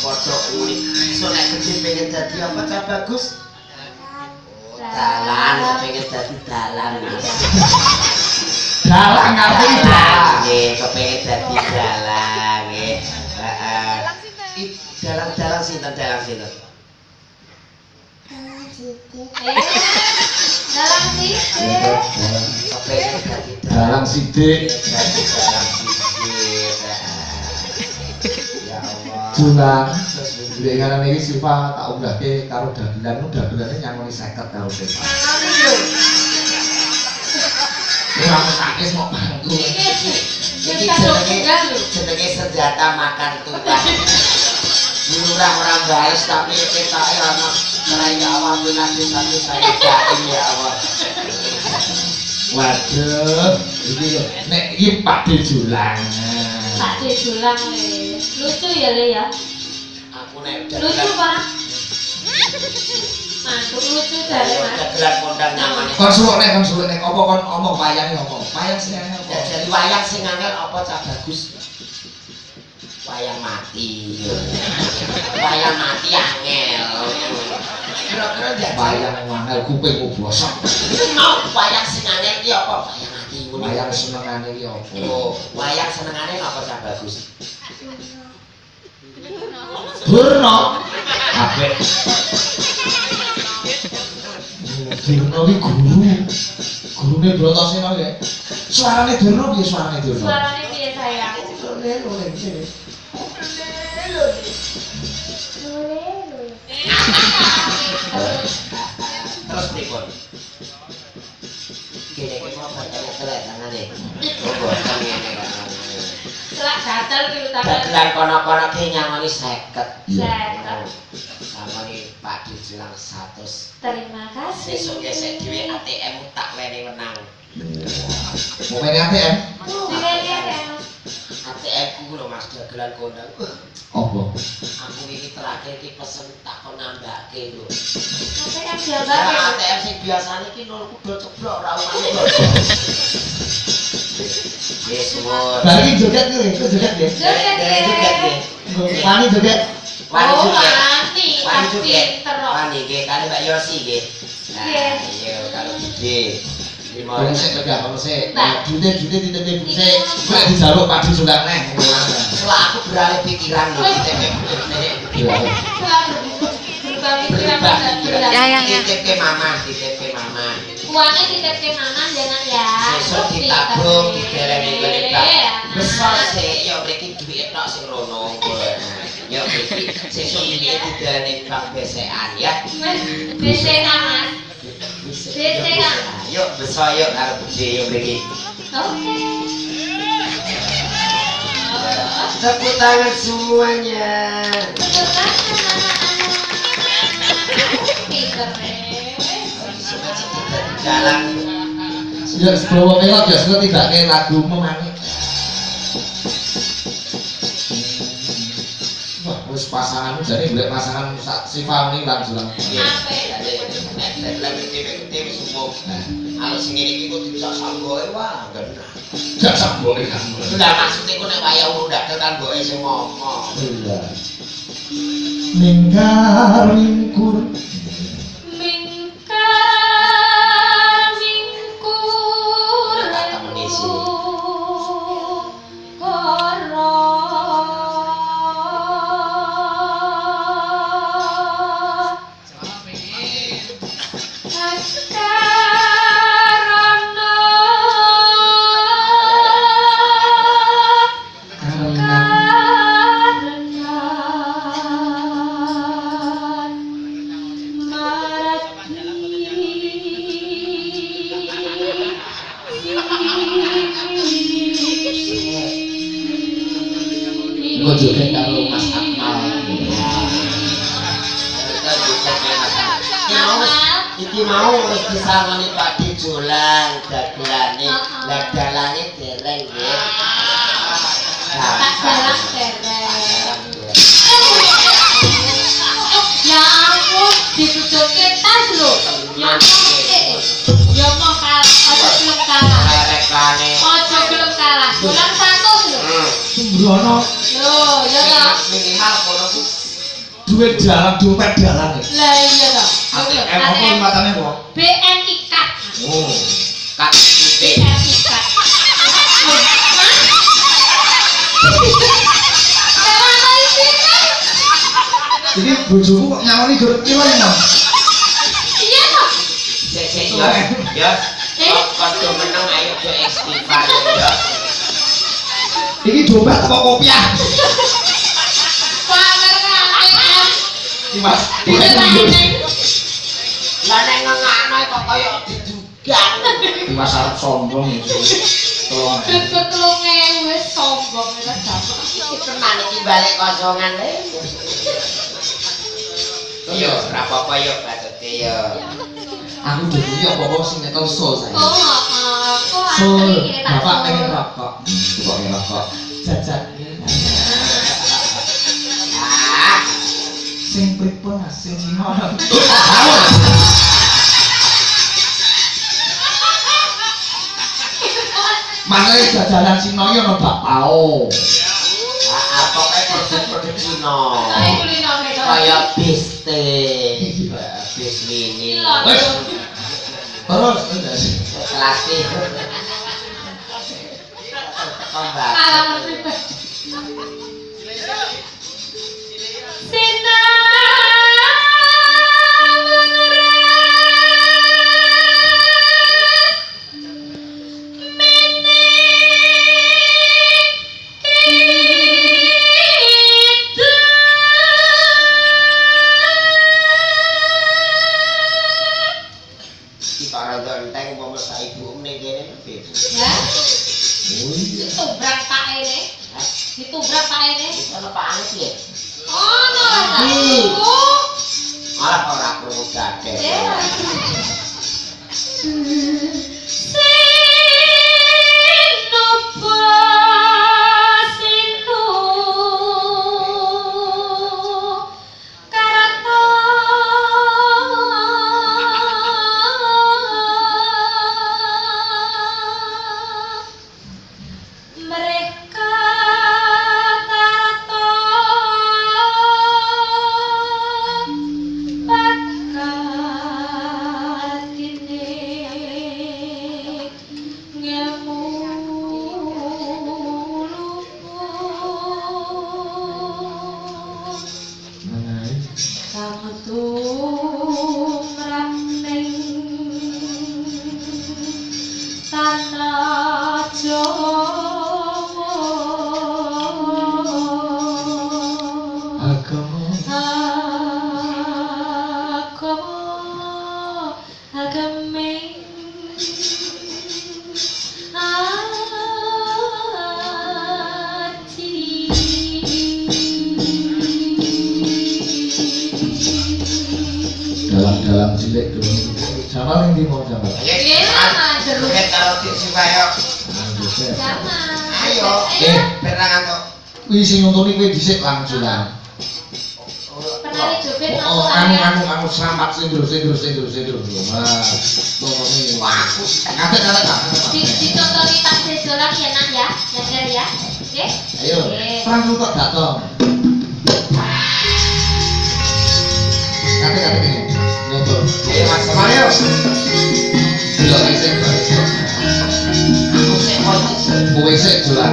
padha unik. So nek gede pengen dadi apa Cak Bagus? Dalang, pengen dadi dalang. Dalang ngerti dalang. Nggih, kepengin dadi dalang nggih. Heeh. Dalang-dalang sinten? Dalang sidik. Kepengin dadi Dalang sidik. Dadi dalang sidik. Ya Allah. Julang. Lek ngaran iki Siva tak unggahke karo dagelan, dagelane nyangoni 50 tahun Siva. Ora sakit kok bangku. Iki jenenge senjata makan tulang. Lurah orang baris tapi ketoke ana karyawan lunasi satu saya jaim ya Allah. Waduh, iki lho nek iki Pakde Julang. Pakde Julang le. Lucu ya le ya. Aku nek Lucu Pak. Mantuk lucu jare Mas. dagelan kondang nyamane. Kon suwuk nek apa kon omong wayange apa? Wayang sing angel apa? Jadi wayang sing angel apa Cak Bagus? Wayang mati. Wayang mati angel. Kira-kira njajal Wayang angel kupingmu bosok. mau wayang sing angel iki apa? Wayang mati ngono. Wayang senengane iki apa? Oh, wayang senengane apa Cak Bagus? Durna. Apik. Durna iki guru. Gurune Bratasena ya. Suarane Durna piye suarane Durna? Suarane piye sayang? Terus pripun? Kene iki mau bacanya telek tangane. Oh, boten ngene kan. Selak gatel ki utama. Dagelan kono-kono ki nyangoni 50. Seket. Samane Pakde Julang 100. Terima kasih. Sesuk gesek dhewe ATM tak wene menang. Mau main ATM? ATM ku lho Mas dagelan kondang. Apa? Aku iki terakhir ki pesen tak kon nambahke lho. ATM Ya jambake. ATM sing biasane ki 0 kudu ceblok ora umane. Wis suwun. Bagi joget kuwi, itu joget ya. Joget nggih. Wani joget. Wani Oh, joget. wani. Wani joget. Terus. Wani nggih kali Mbak Yosi nggih. Nah, Nggih. iya kalau gede. Kalau sik tegak kalau sik. Mbak. Jute dititip sik. Nek dijaluk Pakde Julang neh. Setelah aku beralih pikiran lho DTP. Ya. DTP mama, DTP mama. Uangnya dititip mama jangan ya. Sesuk ditabung dideleni ngene tak. Besar sik ya mriki duwit tok sing rono. Ya mriki sesuk iki dideleni bank besekan ya. BCK Mas. BCK. Yuk besar yuk karo gede yuk mriki. Oke. Tepuk tangan semuanya. Betul Pinter Jalan. Ya sebelum melot ya sudah tidak kayak lagu memangit. Wah, wis pasanganmu jadi boleh pasangan si Fami langsung. Kalau sing ngene iki kok bisa samboe wah genah. Gak samboe kan. Lah maksudnya kok nek wayah udah kan mboke sing ngomong. Iya. Minggar mingkur kok joget karo Mas Akmal. Iki mau wis disangoni Pakde Julang dagelane. Lah dalane dereng nggih. Tak jalan dereng. Ya ampun, ditutupke tas lho. Ya mau kalah, aja belum kalah. Rekane. Aja belum kalah. Bulan 100 lho. Sembrono. Loh, ya toh. Minimal kono ku duwe dalan dompet dalan. Lah iya toh. Apa matane kok? BNI Kat. Oh, kat putih. BNI Kat. Jadi bojoku kok nyawani gerut ki wae, Mas. Iya toh. Sik ya. Kok meneng ayo jo istighfar ya. Iki dompet apa kopiah? Iki Mas. Lah nek ngangano kok kaya didugang. Iki Mas arep sombong ya. Tolong. Ketulunge wis sombong ora dapat. Tenan iki balik kosongan le. Yo, ora apa-apa yo patute yo. Aku dulu ya apa sing nyetel sol saya. Kok Sol, iki tak bapak pengen rokok. Kok pengen rokok. Jajan. Ah, Sing pripun Mas sing Cina. Makanya jajanan Cina ya ono bakpao. pokoke produk Cina. Kayak kuliner itu. Kaya biste. Bis mini. Wes. Terus udah. Plastik. Pengalaman pribadi. Ya, Oh iya. ditubrak Pak ini. Ditubrak Pak ini. Ono apaan sih? Oh, no, Ih. oh. Malah ora perlu gade. Dalam cilik dulu. Sama yang di mau sama. Jeruk karo sipayo. Jangan. Ayo, perangan kok. Wih sing nonton ini dhisik langsulan. Penari joget Oh, langsung anu selamat sindro. Wah, nonton Wah, aku Ngatek. Dicontoni tak sejolan ya Nak ya, nyeger ya. Oke? Ayo, perang lu kok datang. Ngatek ini. Nonton. ayo Mas Mario. Belok isik. Aku sik koyo sik. Kowe isik dolan.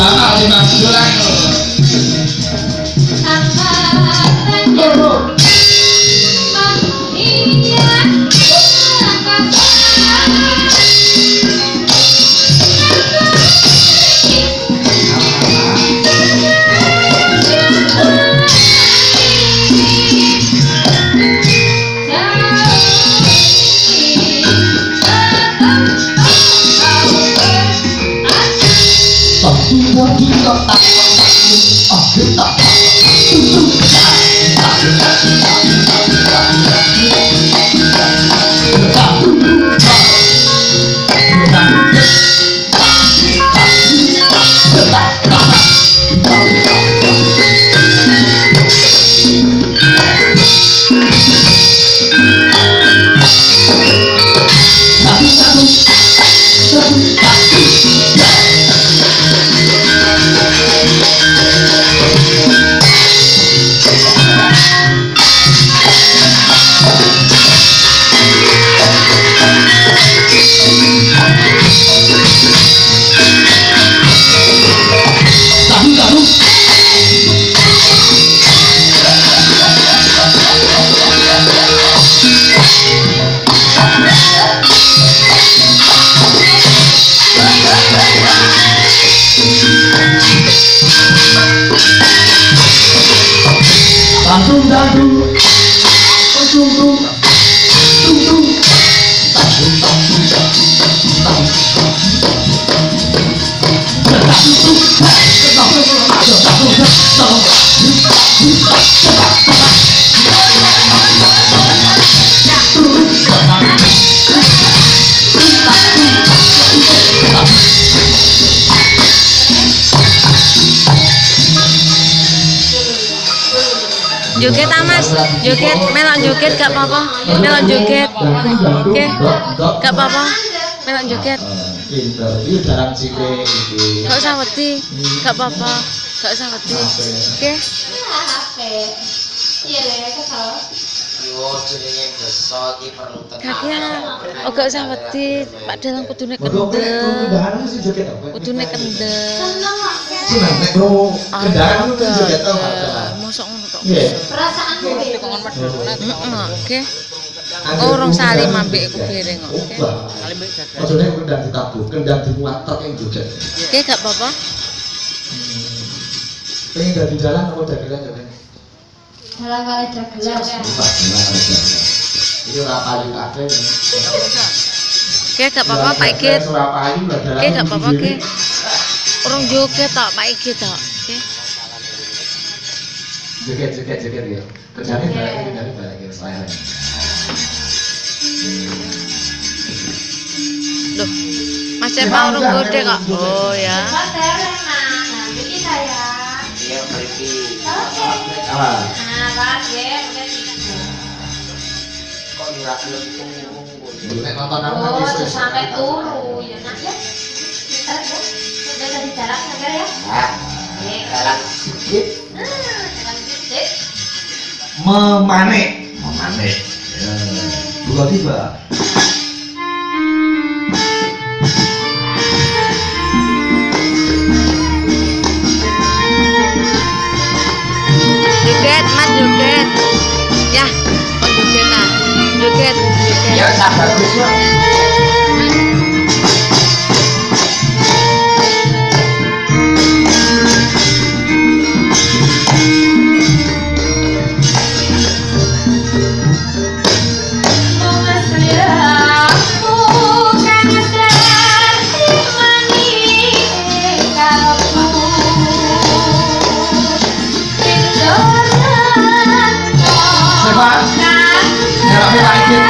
Sama di Magelang. Joget Mas, joget, melok joget gak apa-apa, melok joget, oke, gak apa-apa, melok joget, Pinter, itu jarang cilik iki. gak usah wedi, gak apa-apa, gak usah wedi, oke, HP. Iya deh, kesel. Yo jenenge desa iki perlu kakek, tenang. oh gak usah wedi, padahal kudune Kodok kendel, kendaraan sih joget apa? kudune kendel, Seneng kok. Seneng nek kromo kendaraan itu joget apa? mosok ngono tok, Iya. Perasaan gue. oke, orang salim ambek iku bareng, oke, Maksudnya kendang ditabuh, kendang dimuat tok yang joget. oke gak apa-apa, Pengen dari jalan apa dagelan joget? Dalam kali dagelan. Ini ora payu kabeh. oke gak apa-apa Pak Igit, Ora payu lah dalan. oke gak apa-apa oke, orang joget tok Pak Igit tok, oke. Joget ya. Kendangnya balik ya selain. Loh, Mas Cepa urung gede kok. Oh ya. Mas Terena. Nah, jadi saya. Iya mriki. Oke. Ah. Nah, Pak ya, udah tiga. Kok ora gelem tunggu. Nek nonton aku Oh, nanti sampai turu ya nak ya. Kita ya. Udah dari jalan aja ya. Ah, jalan sedikit. Jalan sedikit. memanek. Ya. Buka tiba. Joget, Mas joget. Ya, oh joget lah. Joget, Ya joget. sak bagus yo. Siapa? Nyerapnya Pak Igit.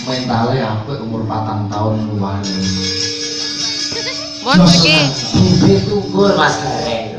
Mentale apik umur 4 tahun lumayan. Mon iki. Itu gue mas keren.